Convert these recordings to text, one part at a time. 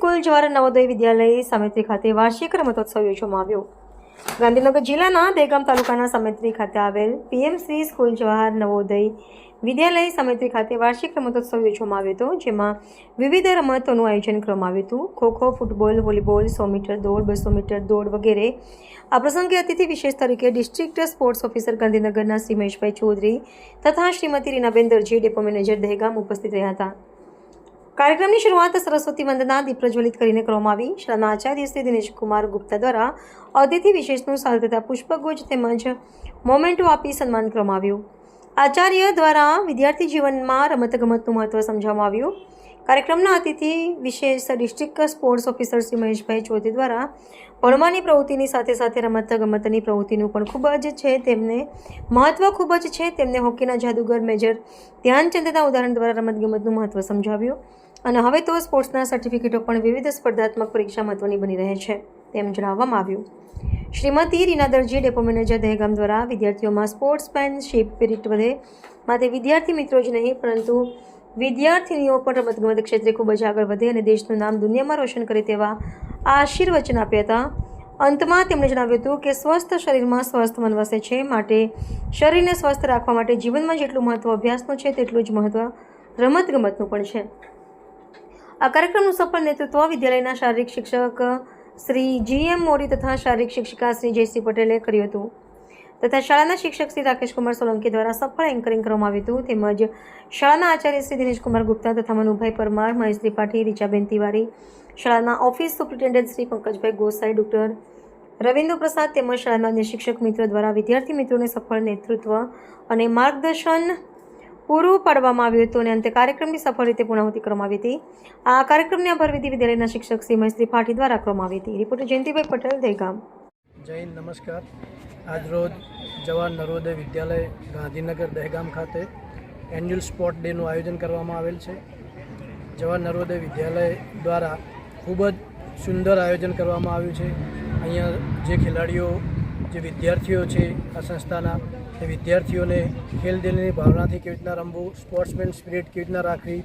School Jawahar Navodaya વિદ્યાલય સામેત્રી ખાતે વાર્ષિક રમતોત્સવ યોજવામાં આવ્યો। ગાંધીનગર જિલ્લાના દહેગામ તાલુકાના સામેત્રી ખાતે આવેલ પીએમસી સ્કૂલ જવાહર નવોદય વિદ્યાલય સામેત્રી ખાતે વાર્ષિક રમતોત્સવ યોજવામાં આવ્યો હતો, જેમાં વિવિધ રમતોનું આયોજન કરવામાં આવ્યું હતું। ખોખો, ફૂટબોલ, વોલીબોલ, 100 મીટર દોડ, 200 મીટર દોડ વગેરે। આ પ્રસંગે અતિથિ વિશેષ તરીકે ડિસ્ટ્રિક્ટ સ્પોર્ટ્સ ઓફિસર ગાંધીનગરના શ્રી મહેશભાઈ ચૌધરી તથા શ્રીમતી રીનાબેન દરજી, ડેપો મેનેજર દહેગામ ઉપસ્થિત રહ્યા હતા। કાર્યક્રમની શરૂઆત સરસ્વતી વંદના દીપ પ્રજ્વલિત કરીને કરવામાં આવી। શાળાના આચાર્ય શ્રી દિનેશકુમાર ગુપ્તા દ્વારા અતિથિ વિશેષનું સાલ તથા પુષ્પગુચ્છ તેમજ મોમેન્ટો આપી સન્માન કરવામાં આવ્યું। આચાર્ય દ્વારા વિદ્યાર્થી જીવનમાં રમતગમતનું મહત્વ સમજાવવામાં આવ્યું। કાર્યક્રમના અતિથિ વિશેષ ડિસ્ટ્રિક્ટ સ્પોર્ટ્સ ઓફિસર શ્રી મહેશભાઈ ચૌધરી દ્વારા ભણવાની પ્રવૃત્તિની સાથે સાથે રમતગમતની પ્રવૃત્તિનું પણ ખૂબ જ છે તેમને મહત્વ ખૂબ જ છે તેમને હોકીના જાદુગર મેજર ધ્યાનચંદના ઉદાહરણ દ્વારા રમતગમતનું મહત્વ સમજાવ્યું અને હવે તો સ્પોર્ટ્સના સર્ટિફિકેટો પણ વિવિધ સ્પર્ધાત્મક પરીક્ષા મહત્વની બની રહે છે તેમ જણાવવામાં આવ્યું। શ્રીમતી રીના દરજી, ડેપો મેનેજર દહેગામ દ્વારા વિદ્યાર્થીઓમાં સ્પોર્ટ્સમેનશીપ સ્પિરિટ વધે માટે વિદ્યાર્થી મિત્રો જ નહીં પરંતુ વિદ્યાર્થીનીઓ પણ રમતગમત ક્ષેત્રે ખૂબ જ આગળ વધે અને દેશનું નામ દુનિયામાં રોશન કરે તેવા આશીર્વચન આપ્યા હતા। અંતમાં તેમણે જણાવ્યું હતું કે સ્વસ્થ શરીરમાં સ્વસ્થ મન વસે છે, માટે શરીરને સ્વસ્થ રાખવા માટે જીવનમાં જેટલું મહત્વ અભ્યાસનું છે તેટલું જ મહત્વ રમતગમતનું પણ છે। આ કાર્યક્રમનું સફળ નેતૃત્વ વિદ્યાલયના શારીરિક શિક્ષક શ્રી GM મોરી તથા શારીરિક શિક્ષિકા શ્રી જયશ્રી પટેલે કર્યું હતું તથા શાળાના શિક્ષક શ્રી રાકેશકુમાર સોલંકી દ્વારા સફળ એન્કરિંગ કરવામાં આવ્યું હતું। તેમજ શાળાના આચાર્ય શ્રી દિનેશકુમાર ગુપ્તા તથા મનુભાઈ પરમાર, મહેશ ત્રિપાઠી, રીચાબેન તિવારી, શાળાના office superintendent Shri Pankajbhai Gosai, doctor Ravindra પ્રસાદ તેમજ શાળાના અન્ય શિક્ષક મિત્રો દ્વારા વિદ્યાર્થી મિત્રોને સફળ નેતૃત્વ અને માર્ગદર્શન પૂરું પાડવામાં આવ્યું હતું અને અંતે કાર્યક્રમની સફળ રીતે પૂર્ણાહુતિ કરવામાં આવી હતી। આ કાર્યક્રમની આભાર વિધિ વિદ્યાલયના શિક્ષક શ્રી મહેશ ત્રિપાઠી દ્વારા કરવામાં આવી હતી। રિપોર્ટર જયંતિભાઈ પટેલ, દહેગામ। જય હિન્દ, નમસ્કાર। આજરોજ જવાહર નવોદય વિદ્યાલય ગાંધીનગર દહેગામ ખાતે એન્યુઅલ સ્પોર્ટ ડેનું આયોજન કરવામાં આવેલ છે। જવાહર નવોદય વિદ્યાલય દ્વારા ખૂબ જ સુંદર આયોજન કરવામાં આવ્યું છે। અહીંયા જે ખેલાડીઓ, જે વિદ્યાર્થીઓ છે આ સંસ્થાના, એ વિદ્યાર્થીઓને ખેલદિલની ભાવનાથી કેવી રીતના રમવું, સ્પોર્ટ્સમેન સ્પિરિટ કેવી રીતના રાખવી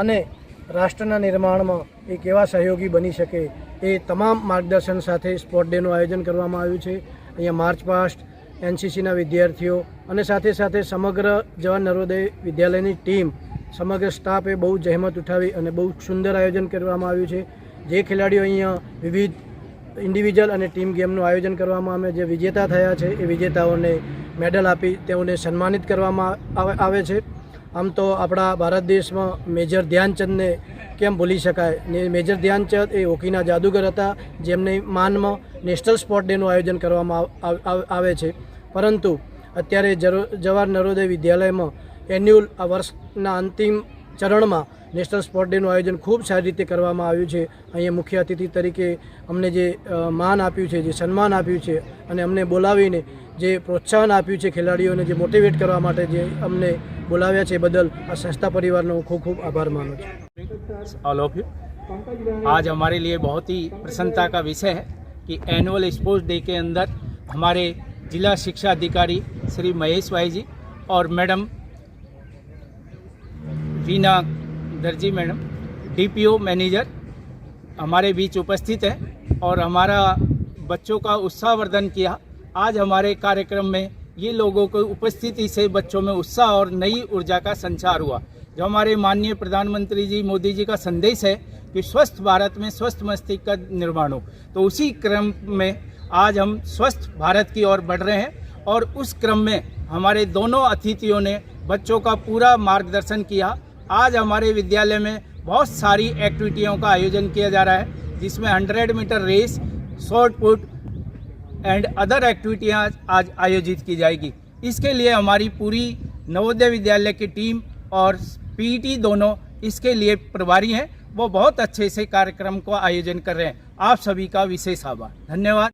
અને રાષ્ટ્રના નિર્માણમાં એ કેવા સહયોગી બની શકે એ તમામ માર્ગદર્શન સાથે સ્પોર્ટ ડેનું આયોજન કરવામાં આવ્યું છે। અહીંયા માર્ચ પાસ્ટ, NCCના વિદ્યાર્થીઓ અને સાથે સાથે સમગ્ર જવાહર નવોદય વિદ્યાલયની ટીમ, સમગ્ર સ્ટાફે બહુ જહેમત ઉઠાવી અને બહુ સુંદર આયોજન કરવામાં આવ્યું છે। જે ખેલાડીઓ અહીંયા વિવિધ ઇન્ડિવિજ્યુઅલ અને ટીમ ગેમનું આયોજન કરવામાં આવે, જે વિજેતા થયા છે એ વિજેતાઓને મેડલ આપી તેઓને સન્માનિત કરવામાં આવે છે। આમ તો આપણા ભારત દેશમાં મેજર ધ્યાનચંદને કેમ ભૂલી શકાય ને? મેજર ધ્યાનચંદ એ હોકીના જાદુગર હતા, જેમની માનમાં નેશનલ સ્પોર્ટ ડેનું આયોજન કરવામાં આવે છે। પરંતુ અત્યારે જવાહર નવોદય વિદ્યાલયમાં એન્યુઅલ આ વર્ષના અંતિમ ચરણમાં નેશનલ સ્પોર્ટ ડેનું આયોજન ખૂબ સારી રીતે કરવામાં આવ્યું છે। અહીંયા મુખ્ય અતિથિ તરીકે અમને જે માન આપ્યું છે, જે સન્માન આપ્યું છે અને અમને બોલાવીને જે પ્રોત્સાહન આપ્યું છે ખેલાડીઓને, જે મોટિવેટ કરવા માટે જે અમને બોલાવ્યા છે, બદલ આ સંસ્થા परिवार को खूब खूब आभार मानो। ऑल ऑफ यू, आज हमारे लिए बहुत ही प्रसन्नता का विषय है कि एनुअल स्पोर्ट्स डे के अंदर हमारे जिला शिक्षा अधिकारी श्री महेश भाई जी और मैडम रीना दर्जी मैडम, DPO मैनेजर हमारे बीच उपस्थित है और हमारा बच्चों का उत्साहवर्धन किया। आज हमारे कार्यक्रम में ये लोगों की उपस्थिति से बच्चों में उत्साह और नई ऊर्जा का संचार हुआ। जो हमारे माननीय प्रधानमंत्री जी मोदी जी का संदेश है कि स्वस्थ भारत में स्वस्थ मस्तिष्क का निर्माण हो, तो उसी क्रम में आज हम स्वस्थ भारत की ओर बढ़ रहे हैं और उस क्रम में हमारे दोनों अतिथियों ने बच्चों का पूरा मार्गदर्शन किया। आज हमारे विद्यालय में बहुत सारी एक्टिविटियों का आयोजन किया जा रहा है, जिसमें 100 metre race, shot put and other एक्टिविटियाँ आज आयोजित की जाएगी। इसके लिए हमारी पूरी नवोदय विद्यालय की टीम और PET दोनों इसके लिए प्रभारी हैं, वो बहुत अच्छे से कार्यक्रम को आयोजन कर रहे हैं। आप सभी का विशेष आभार, धन्यवाद।